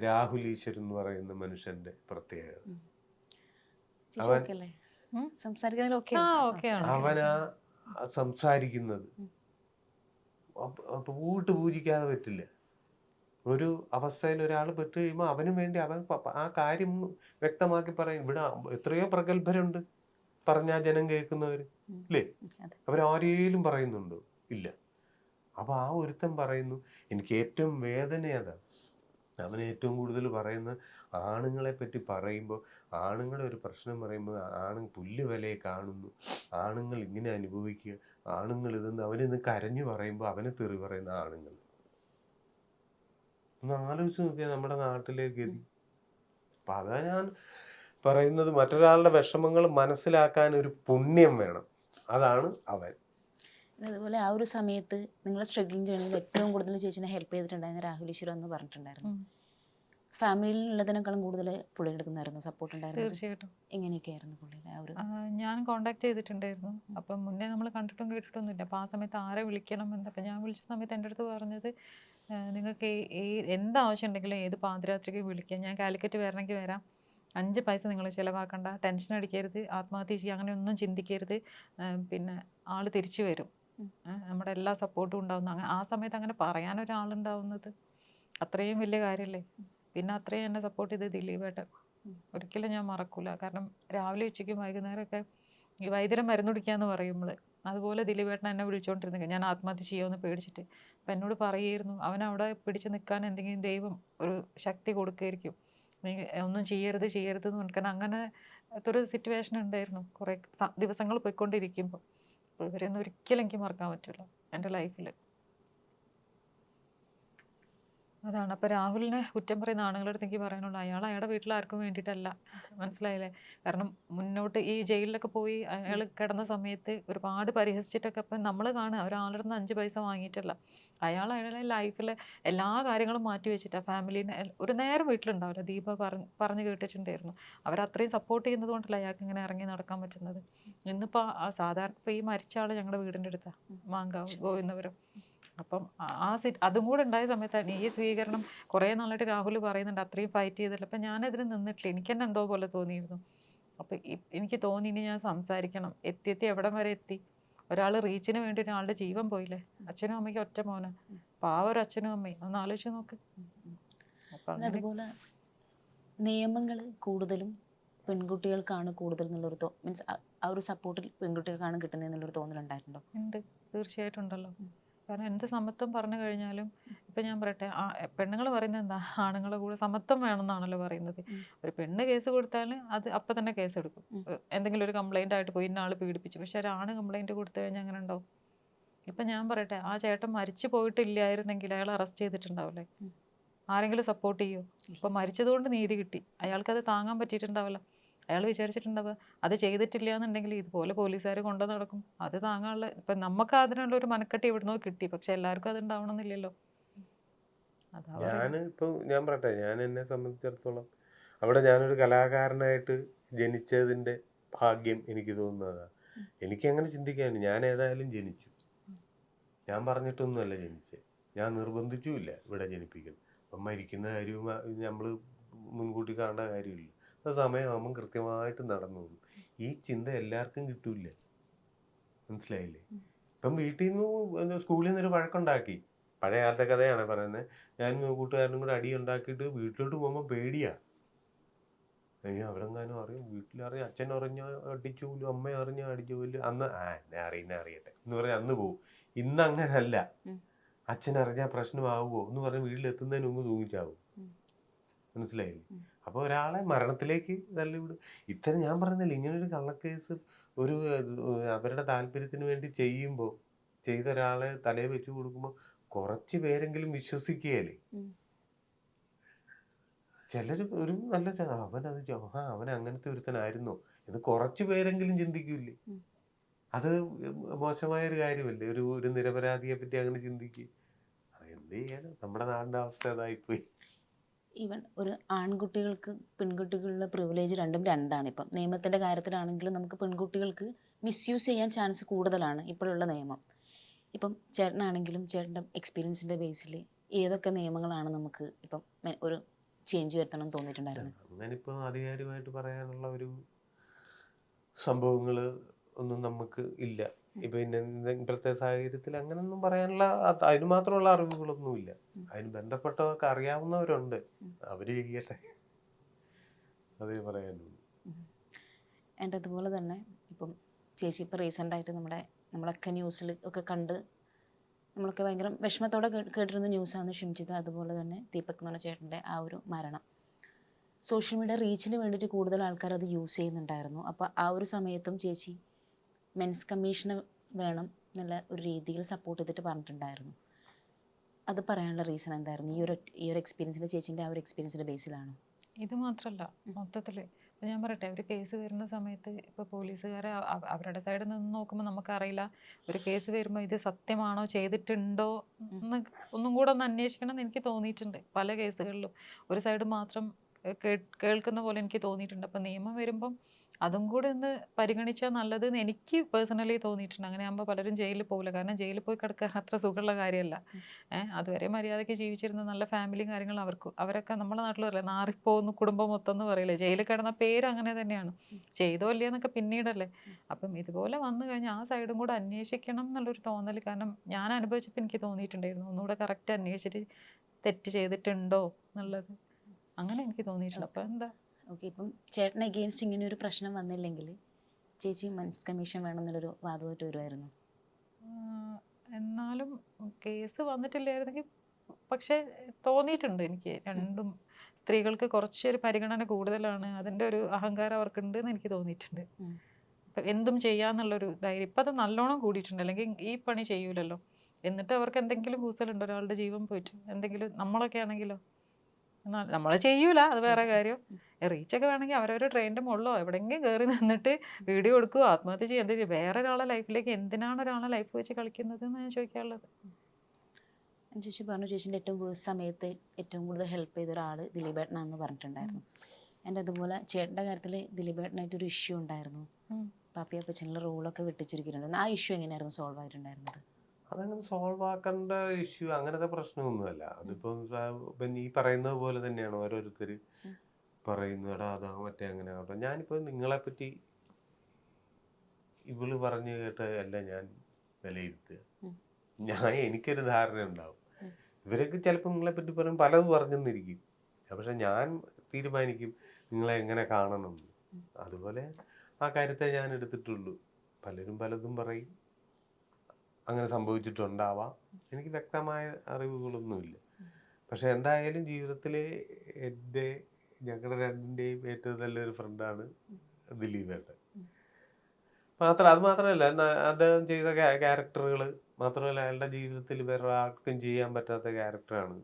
രാഹുൽ ഈശ്വർ എന്ന് പറയുന്ന മനുഷ്യന്റെ പ്രത്യേകത. ചേച്ചി അവൻ ഓക്കെ അല്ലേ? സംസാരിക്കുന്നതിൽ ഓക്കെ അവനാ സംസാരിക്കുന്നത് പൂജിക്കാതെ പറ്റില്ല. ഒരു അവസ്ഥയിൽ ഒരാൾ പെട്ട് കഴിയുമ്പോൾ അവന് വേണ്ടി അവൻ ആ കാര്യം വ്യക്തമാക്കി പറയും. ഇവിടെ എത്രയോ പ്രഗത്ഭരുണ്ട് പറഞ്ഞാൽ ജനം കേൾക്കുന്നവർ ഇല്ലേ? അവരാരേലും പറയുന്നുണ്ടോ? ഇല്ല. അപ്പൊ ആ ഒരുത്തൻ പറയുന്നു. എനിക്ക് ഏറ്റവും വേദന അതാണ്. അവൻ ഏറ്റവും കൂടുതൽ പറയുന്ന ആണുങ്ങളെ പറ്റി പറയുമ്പോൾ, ആണുങ്ങളെ ഒരു പ്രശ്നം പറയുമ്പോൾ പുല്ല് വിലയെ കാണുന്നു, ആണുങ്ങൾ ഇങ്ങനെ അനുഭവിക്കുക, ആണുങ്ങൾ ഇതെന്ന് അവനിന്ന് കരഞ്ഞു പറയുമ്പോൾ അവനെ തെറി പറയുന്ന ആണുങ്ങൾ. ഒന്ന് ആലോചിച്ച് നോക്കിയാൽ നമ്മുടെ നാട്ടിലേക്ക് എത്തി. അപ്പൊ അതാ ഞാൻ പറയുന്നത്, മറ്റൊരാളുടെ വിഷമങ്ങൾ മനസ്സിലാക്കാൻ ഒരു പുണ്യം വേണം. അതാണ് അവൻ. അതുപോലെ ആ ഒരു സമയത്ത് നിങ്ങൾ സ്ട്രഗ്ലിംഗ് ജേണിയിൽ ഏറ്റവും കൂടുതൽ ചേച്ചിനെ ഹെൽപ്പ് ചെയ്തിട്ടുണ്ടായിരുന്ന രാഹുൽ ഈശ്വർ എന്ന് പറഞ്ഞിട്ടുണ്ടായിരുന്നു. ഫാമിലിയിലുള്ളതിനേക്കാളും കൂടുതൽ പുള്ളി എടുക്കുന്നായിരുന്നു, സപ്പോർട്ട് ഉണ്ടായിരുന്നു? തീർച്ചയായിട്ടും. എങ്ങനെയൊക്കെയായിരുന്നു പുള്ളിയുടെ ആ ഒരു? ഞാൻ കോണ്ടാക്ട് ചെയ്തിട്ടുണ്ടായിരുന്നു. അപ്പം മുന്നേ നമ്മൾ കണ്ടിട്ടും കേട്ടിട്ടൊന്നുമില്ല. അപ്പോൾ ആ സമയത്ത് ആരെ വിളിക്കണം എന്ന്, അപ്പം ഞാൻ വിളിച്ച സമയത്ത് എൻ്റെ അടുത്ത് പറഞ്ഞത്, നിങ്ങൾക്ക് എന്താവശ്യം ഉണ്ടെങ്കിലും ഏത് പാതിരാത്രിക്ക് വിളിക്കാം, ഞാൻ കാലിക്കറ്റ് വരണമെങ്കിൽ വരാം, 5 പൈസ നിങ്ങൾ ചിലവാക്കണ്ട, ടെൻഷൻ അടിക്കരുത്, ആത്മഹത്യ ചെയ്യുക അങ്ങനെ ഒന്നും ചിന്തിക്കരുത്, പിന്നെ ആൾ തിരിച്ചു വരും, നമ്മുടെ എല്ലാ സപ്പോർട്ടും ഉണ്ടാവുന്നു. ആ സമയത്ത് അങ്ങനെ പറയാനൊരാളുണ്ടാവുന്നത് അത്രയും വലിയ കാര്യമല്ലേ. പിന്നെ അത്രയും എന്നെ സപ്പോർട്ട് ചെയ്ത് ദിലീപേട്ടൻ ഒരിക്കലും ഞാൻ മറക്കൂല. കാരണം രാവിലെ ഉച്ചയ്ക്കും വൈകുന്നേരമൊക്കെ ഈ വൈദ്യുരം മരുന്ന് കുടിക്കാന്ന് പറയുമ്പോൾ അതുപോലെ ദിലീപേട്ടൻ എന്നെ വിളിച്ചുകൊണ്ടിരുന്നത്, ഞാൻ ആത്മഹത്യ ചെയ്യുമെന്ന് പേടിച്ചിട്ട്. അപ്പം എന്നോട് പറയുമായിരുന്നു, അവനവിടെ പിടിച്ച് നിൽക്കാൻ എന്തെങ്കിലും ദൈവം ഒരു ശക്തി കൊടുക്കുമായിരിക്കും, നീ ഒന്നും ചെയ്യരുത് എന്ന് പറഞ്ഞാൽ അങ്ങനെ ഒരു സിറ്റുവേഷൻ ഉണ്ടായിരുന്നു കുറേ ദിവസങ്ങൾ പോയിക്കൊണ്ടിരിക്കുമ്പോൾ. അപ്പോൾ ഇവരെയൊന്നും ഒരിക്കലും എനിക്ക് മറക്കാൻ പറ്റില്ല എൻ്റെ ലൈഫിൽ. അതാണ്. അപ്പോൾ രാഹുലിനെ കുറ്റം പറയുന്ന ആണുങ്ങളുടെ അടുത്ത് എനിക്ക് പറയാനുള്ളൂ, അയാളുടെ വീട്ടിൽ ആർക്കും വേണ്ടിയിട്ടല്ല, മനസ്സിലായില്ലേ? കാരണം മുന്നോട്ട് ഈ ജയിലിലൊക്കെ പോയി അയാൾ കിടന്ന സമയത്ത് ഒരുപാട് പരിഹസിച്ചിട്ടൊക്കെ അപ്പം നമ്മൾ കാണുക, ഒരാളുടെ നിന്ന് 5 പൈസ വാങ്ങിയിട്ടല്ല. അയാളുടെ ലൈഫിലെ എല്ലാ കാര്യങ്ങളും മാറ്റി വെച്ചിട്ടാണ് ഫാമിലീനെ ഒരു നേരം വീട്ടിലുണ്ടാവില്ല. ദീപ പറഞ്ഞു കേട്ടിട്ടുണ്ടായിരുന്നു. അവരത്രയും സപ്പോർട്ട് ചെയ്യുന്നത് കൊണ്ടല്ല അയാൾക്ക് ഇങ്ങനെ ഇറങ്ങി നടക്കാൻ പറ്റുന്നത്. ഇന്നിപ്പോൾ സാധാരണ ഇപ്പോൾ ഈ മരിച്ച ആൾ ഞങ്ങളുടെ വീടിൻ്റെ അടുത്താണ്, മാങ്കാവ് ഗോവിന്ദപുരം. അപ്പം അതും കൂടെ ഉണ്ടായ സമയത്താണ് ഈ സ്വീകരണം. കുറേ നാളായിട്ട് രാഹുൽ പറയുന്നുണ്ട് അത്രയും ഫൈറ്റ് ചെയ്തില്ല. അപ്പം ഞാനതിന് നിന്നിട്ടില്ല, എനിക്ക് തന്നെ എന്തോ പോലെ തോന്നിയിരുന്നു. അപ്പം എനിക്ക് തോന്നി ഇനി ഞാൻ സംസാരിക്കണം. എത്തി എവിടം വരെ എത്തി. ഒരാൾ റീച്ചിന് വേണ്ടി ഒരാളുടെ ജീവൻ പോയില്ലേ. അച്ഛനും അമ്മയ്ക്കും ഒറ്റ മോന്, ഒരു അച്ഛനും അമ്മയും ഒന്ന് ആലോചിച്ച് നോക്ക്. അതുപോലെ നിയമങ്ങൾ കൂടുതലും പെൺകുട്ടികൾക്കാണ് കൂടുതൽ എന്നുള്ളൊരു മീൻസ് ആ ഒരു സപ്പോർട്ടിൽ പെൺകുട്ടികൾക്കാണ് കിട്ടുന്നതെന്നുള്ളൊരു തോന്നലുണ്ടായിട്ടുണ്ടോ? ഉണ്ട്, തീർച്ചയായിട്ടും ഉണ്ടല്ലോ. കാരണം എന്ത് സമത്വം പറഞ്ഞു കഴിഞ്ഞാലും ഇപ്പം ഞാൻ പറയട്ടെ, പെണ്ണുങ്ങൾ പറയുന്നത് എന്താ, ആണുങ്ങളുടെ കൂടെ സമത്വം വേണമെന്നാണല്ലോ പറയുന്നത്. ഒരു പെണ്ണ് കേസ് കൊടുത്താൽ അത് അപ്പം തന്നെ കേസ് എടുക്കും, എന്തെങ്കിലും ഒരു കംപ്ലൈൻ്റ് ആയിട്ട് പോയി ഇന്ന ആൾ പീഡിപ്പിച്ചു. പക്ഷെ ഒരാണ് കംപ്ലൈൻറ്റ് കൊടുത്തു കഴിഞ്ഞാൽ അങ്ങനെ ഉണ്ടാവും. ഇപ്പം ഞാൻ പറയട്ടെ, ആ ചേട്ടൻ മരിച്ചു പോയിട്ടില്ലായിരുന്നെങ്കിൽ അയാൾ അറസ്റ്റ് ചെയ്തിട്ടുണ്ടാവില്ലേ? ആരെങ്കിലും സപ്പോർട്ട് ചെയ്യുമോ? ഇപ്പം മരിച്ചതുകൊണ്ട് നീതി കിട്ടി, അയാൾക്കത് താങ്ങാൻ പറ്റിയിട്ടുണ്ടാവില്ല. അയാൾ വിചാരിച്ചിട്ടുണ്ടാവുക അത് ചെയ്തിട്ടില്ല എന്നുണ്ടെങ്കിൽ ഇതുപോലെ പോലീസുകാർ കൊണ്ടു നടക്കും, അത് താങ്ങാനുള്ള. ഇപ്പം നമുക്ക് അതിനുള്ള ഒരു മനക്കെട്ടി ഇവിടുന്ന് കിട്ടി, പക്ഷെ എല്ലാവർക്കും അത് ഉണ്ടാവണമെന്നില്ലല്ലോ. ഞാൻ പറയട്ടെ, ഞാൻ എന്നെ സംബന്ധിച്ചിടത്തോളം അവിടെ ഞാനൊരു കലാകാരനായിട്ട് ജനിച്ചതിൻ്റെ ഭാഗ്യം എനിക്ക് തോന്നുന്നതാണ്. എനിക്ക് അങ്ങനെ ചിന്തിക്കാൻ, ഞാൻ ഏതായാലും ജനിച്ചു, ഞാൻ പറഞ്ഞിട്ടൊന്നുമല്ല ജനിച്ചത്, ഞാൻ നിർബന്ധിച്ചുമില്ല ഇവിടെ ജനിപ്പിക്കുന്നത്. അപ്പം മരിക്കുന്ന കാര്യവും നമ്മൾ മുൻകൂട്ടി കാണേണ്ട കാര്യമില്ല. അത് സമയമാകുമ്പം കൃത്യമായിട്ട് നടന്നു പോകും. ഈ ചിന്ത എല്ലാവർക്കും കിട്ടൂല, മനസ്സിലായില്ലേ? ഇപ്പം വീട്ടിൽ നിന്ന് സ്കൂളിൽ നിന്നൊരു വഴക്കുണ്ടാക്കി, പഴയ കാലത്തെ കഥയാണ് പറയുന്നത്. ഞാൻ കൂട്ടുകാരനും കൂടെ അടി ഉണ്ടാക്കിയിട്ട് വീട്ടിലോട്ട് പോകുമ്പോൾ പേടിയാ, അവരെങ്ങാനും അറിയും, വീട്ടിലറിയാം, അച്ഛൻ അറിഞ്ഞാൽ അടിച്ചു പോലും, അമ്മ അറിഞ്ഞാൽ അടിച്ചു പോലും. അന്ന് എന്നെ അറിയട്ടെ എന്ന് പറഞ്ഞാൽ അന്ന് പോവും. ഇന്ന് അങ്ങനല്ല, അച്ഛൻ അറിഞ്ഞാൽ പ്രശ്നമാവുമോ എന്ന് പറഞ്ഞ് വീട്ടിലെത്തുന്നതിന് മുമ്പ് തൂങ്ങിച്ചാവും, മനസ്സിലായില്ലേ? അപ്പോൾ ഒരാളെ മരണത്തിലേക്ക് തള്ളിവിടും. ഇത്തരം ഞാൻ പറഞ്ഞില്ല, ഇങ്ങനൊരു കള്ളക്കേസ് ഒരു അവരുടെ താല്പര്യത്തിന് വേണ്ടി ചെയ്യുമ്പോൾ, ചെയ്ത ഒരാളെ തലയെ വെച്ച് കൊടുക്കുമ്പോൾ കുറച്ച് പേരെങ്കിലും വിശ്വസിക്കുകയല്ലേ. ചിലർ ഒരു നല്ല അവൻ അങ്ങനത്തെ ഒരുത്തനായിരുന്നോ എന്ന് കുറച്ച് പേരെങ്കിലും ചിന്തിക്കൂലേ? അത് മോശമായൊരു കാര്യമല്ലേ? ഒരു നിരപരാധിയെ പറ്റി അങ്ങനെ ചിന്തിക്കുക. എന്ത് ചെയ്യാനാ, നമ്മുടെ നാടിൻ്റെ അവസ്ഥ അതായിപ്പോയി. ഈവൻ ഒരു ആൺകുട്ടികൾക്ക് പെൺകുട്ടികളുടെ പ്രിവിലേജ് രണ്ടാണ്. ഇപ്പം നിയമത്തിൻ്റെ കാര്യത്തിലാണെങ്കിലും നമുക്ക് പെൺകുട്ടികൾക്ക് മിസ്യൂസ് ചെയ്യാൻ ചാൻസ് കൂടുതലാണ് ഇപ്പോഴുള്ള നിയമം. ഇപ്പം ചേട്ടനാണെങ്കിലും ചേട്ടൻ്റെ എക്സ്പീരിയൻസിൻ്റെ ബേസിൽ ഏതൊക്കെ നിയമങ്ങളാണ് നമുക്ക് ഇപ്പം ഒരു ചേഞ്ച് വരുത്തണം എന്ന് തോന്നിയിട്ടുണ്ടായിരുന്നു? അങ്ങനെ ഇപ്പോൾ ആധികാരികമായിട്ട് പറയാനുള്ള ഒരു സംഭവങ്ങൾ ഒന്നും നമുക്ക് ഇല്ല. ഇപ്പം ഇപ്പോഴത്തെ സാഹചര്യത്തിൽ അങ്ങനെയൊന്നും പറയാനുള്ള അതിന് മാത്രമുള്ള അറിവുകളൊന്നുമില്ല. അതിന് ബന്ധപ്പെട്ടവർക്ക് അറിയാവുന്നവരുണ്ട്, അവർ ചെയ്യട്ടെ, അതേ പറയാനുള്ളൂ. എൻ്റെ അതുപോലെ തന്നെ ഇപ്പം ചേച്ചി ഇപ്പോൾ റീസെൻ്റായിട്ട് നമ്മളൊക്കെ ന്യൂസിൽ ഒക്കെ കണ്ട് നമ്മളൊക്കെ ഭയങ്കര വിഷമത്തോടെ കേട്ടിരുന്ന ന്യൂസാണ് ഷിംജിത്ത്, അതുപോലെ തന്നെ ദീപക് എന്ന് പറഞ്ഞ ചേട്ടൻ്റെ ആ ഒരു മരണം. സോഷ്യൽ മീഡിയ റീച്ചിന് വേണ്ടിയിട്ട് കൂടുതൽ ആൾക്കാർ അത് യൂസ് ചെയ്യുന്നുണ്ടായിരുന്നു. അപ്പോൾ ആ ഒരു സമയത്തും ചേച്ചി മെൻസ് കമ്മീഷന് വേണം എന്നുള്ള ഒരു രീതിയിൽ സപ്പോർട്ട് ചെയ്തിട്ട് പറഞ്ഞിട്ടുണ്ടായിരുന്നു. അത് പറയാനുള്ള റീസൺ എന്തായിരുന്നു? ഈ ഒരു എക്സ്പീരിയൻസിൻ്റെ ചേച്ചീൻ്റെ ആ ഒരു എക്സ്പീരിയൻസിൻ്റെ ബേസിലാണോ? ഇത് മാത്രമല്ല, മൊത്തത്തിൽ ഇപ്പം ഞാൻ പറയട്ടെ, ഒരു കേസ് വരുന്ന സമയത്ത് ഇപ്പോൾ പോലീസുകാരെ അവരുടെ സൈഡിൽ നിന്ന് നോക്കുമ്പോൾ നമുക്കറിയില്ല. ഒരു കേസ് വരുമ്പോൾ ഇത് സത്യമാണോ, ചെയ്തിട്ടുണ്ടോ എന്ന് ഒന്നും കൂടെ ഒന്ന് അന്വേഷിക്കണം എന്ന് എനിക്ക് തോന്നിയിട്ടുണ്ട്. പല കേസുകളിലും ഒരു സൈഡ് മാത്രം കേൾക്കുന്ന പോലെ എനിക്ക് തോന്നിയിട്ടുണ്ട്. അപ്പം നിയമം വരുമ്പം അതും കൂടെ ഒന്ന് പരിഗണിച്ചാൽ നല്ലതെന്ന് എനിക്ക് പേഴ്സണലി തോന്നിയിട്ടുണ്ട്. അങ്ങനെ ആകുമ്പോൾ പലരും ജയിലിൽ പോകില്ല. കാരണം ജയിലിൽ പോയി കിടക്കാൻ അത്ര സുഖമുള്ള കാര്യമല്ല. അതുവരെ മര്യാദയ്ക്ക് ജീവിച്ചിരുന്ന നല്ല ഫാമിലിയും കാര്യങ്ങളും അവരൊക്കെ നമ്മുടെ നാട്ടിൽ പറയില്ല, നാറിപ്പോകുന്ന കുടുംബം മൊത്തം എന്ന് പറയില്ലേ. ജയിലിൽ കിടന്ന പേര് അങ്ങനെ തന്നെയാണ്. ചെയ്തോ ഇല്ലേ എന്നൊക്കെ പിന്നീടല്ലേ. അപ്പം ഇതുപോലെ വന്നു കഴിഞ്ഞാൽ ആ സൈഡും കൂടെ അന്വേഷിക്കണം എന്നുള്ളൊരു തോന്നൽ. കാരണം ഞാൻ അനുഭവിച്ചപ്പോൾ എനിക്ക് തോന്നിയിട്ടുണ്ടായിരുന്നു, ഒന്നുകൂടെ കറക്റ്റ് അന്വേഷിച്ചിട്ട് തെറ്റ് ചെയ്തിട്ടുണ്ടോ എന്നുള്ളത്. അങ്ങനെ എനിക്ക് തോന്നിയിട്ടുണ്ട്. അപ്പം എന്താ ഓക്കെ, ഇപ്പം ചേട്ടൻ അഗെയിൻസ്റ്റ് ഇങ്ങനെ ഒരു പ്രശ്നം വന്നില്ലെങ്കിൽ ചേച്ചി മെൻസ് കമ്മീഷൻ വേണം എന്നുള്ളൊരു വാദമായിട്ട് വരുമായിരുന്നു? എന്നാലും കേസ് വന്നിട്ടില്ലായിരുന്നെങ്കിൽ പക്ഷേ തോന്നിയിട്ടുണ്ട് എനിക്ക്. രണ്ടും സ്ത്രീകൾക്ക് കുറച്ചൊരു പരിഗണന കൂടുതലാണ്, അതിൻ്റെ ഒരു അഹങ്കാരം അവർക്കുണ്ട് എന്ന് എനിക്ക് തോന്നിയിട്ടുണ്ട്. ഇപ്പം എന്തും ചെയ്യാന്നുള്ളൊരു ധൈര്യം ഇപ്പം അത് നല്ലോണം കൂടിയിട്ടുണ്ട്. അല്ലെങ്കിൽ ഈ പണി ചെയ്യൂലല്ലോ. എന്നിട്ട് അവർക്ക് എന്തെങ്കിലും കൂസലുണ്ടോ? ഒരാളുടെ ജീവൻ പോയിട്ട് എന്തെങ്കിലും. നമ്മളൊക്കെ ആണെങ്കിലോ നമ്മൾ ചെയ്യൂല, അത് വേറെ കാര്യം. റീച്ചൊക്കെ വേണമെങ്കിൽ അവരൊരു ട്രെയിനിൻ്റെ മുകളിലോ എവിടെയെങ്കിലും കയറി നിന്നിട്ട് വീഡിയോ എടുക്കുകയോ ആത്മഹത്യ ചെയ്യുക, എന്ത് ചെയ്യും? വേറെ ഒരാളെ ലൈഫിലേക്ക് എന്തിനാണ് ഒരാളെ ലൈഫ് വെച്ച് കളിക്കുന്നത് എന്ന് ഞാൻ ചോദിക്കാനുള്ളത്. ചേച്ചി പറഞ്ഞു ചേച്ചിൻ്റെ ഏറ്റവും വേഴ്സ് സമയത്ത് ഏറ്റവും കൂടുതൽ ഹെൽപ്പ് ചെയ്ത ഒരാൾ ദിലീപേട്ടനാണെന്ന് പറഞ്ഞിട്ടുണ്ടായിരുന്നു. എൻ്റെ അതുപോലെ ചേട്ടൻ്റെ കാര്യത്തിൽ ദിലീപേട്ടനായിട്ടൊരു ഇഷ്യൂ ഉണ്ടായിരുന്നു. പാപ്പി അപ്പച്ചനുള്ള റോളൊക്കെ വെട്ടിച്ചുരുക്കിയിട്ടുണ്ടായിരുന്നു. ആ ഇഷ്യൂ എങ്ങനെയായിരുന്നു സോൾവ് ആയിട്ടുണ്ടായിരുന്നത്? അതങ്ങനെ സോൾവ് ആക്കേണ്ട ഇഷ്യൂ അങ്ങനത്തെ പ്രശ്നമൊന്നുമല്ല. അതിപ്പം ഈ പറയുന്നത് പോലെ തന്നെയാണ് ഓരോരുത്തർ പറയുന്നു, എടാ അതാ മറ്റേ അങ്ങനെ ആവട്ടെ. ഞാനിപ്പോൾ നിങ്ങളെപ്പറ്റി ഇവള് പറഞ്ഞു കേട്ട് അല്ല ഞാൻ വിലയിരുത്തുക. എനിക്കൊരു ധാരണ ഉണ്ടാവും. ഇവരൊക്കെ ചിലപ്പോൾ നിങ്ങളെപ്പറ്റി പറയും, പലത് പറഞ്ഞെന്നിരിക്കും. പക്ഷെ ഞാൻ തീരുമാനിക്കും നിങ്ങളെ എങ്ങനെ കാണണം. അതുപോലെ ആ കാര്യത്തെ ഞാൻ എടുത്തിട്ടുള്ളൂ. പലരും പലതും പറയും, അങ്ങനെ സംഭവിച്ചിട്ടുണ്ടാവാം. എനിക്ക് വ്യക്തമായ അറിവുകളൊന്നുമില്ല. പക്ഷെ എന്തായാലും ജീവിതത്തിൽ ഞങ്ങളുടെ രണ്ടിൻ്റെയും ഏറ്റവും നല്ലൊരു ഫ്രണ്ടാണ് ദിലീപേട്ടൻ. അത് മാത്രമല്ല അദ്ദേഹം ചെയ്ത ക്യാരക്ടറുകൾ മാത്രമല്ല, അയാളുടെ ജീവിതത്തിൽ വേറെ ആർക്കും ചെയ്യാൻ പറ്റാത്ത ക്യാരക്ടറാണ്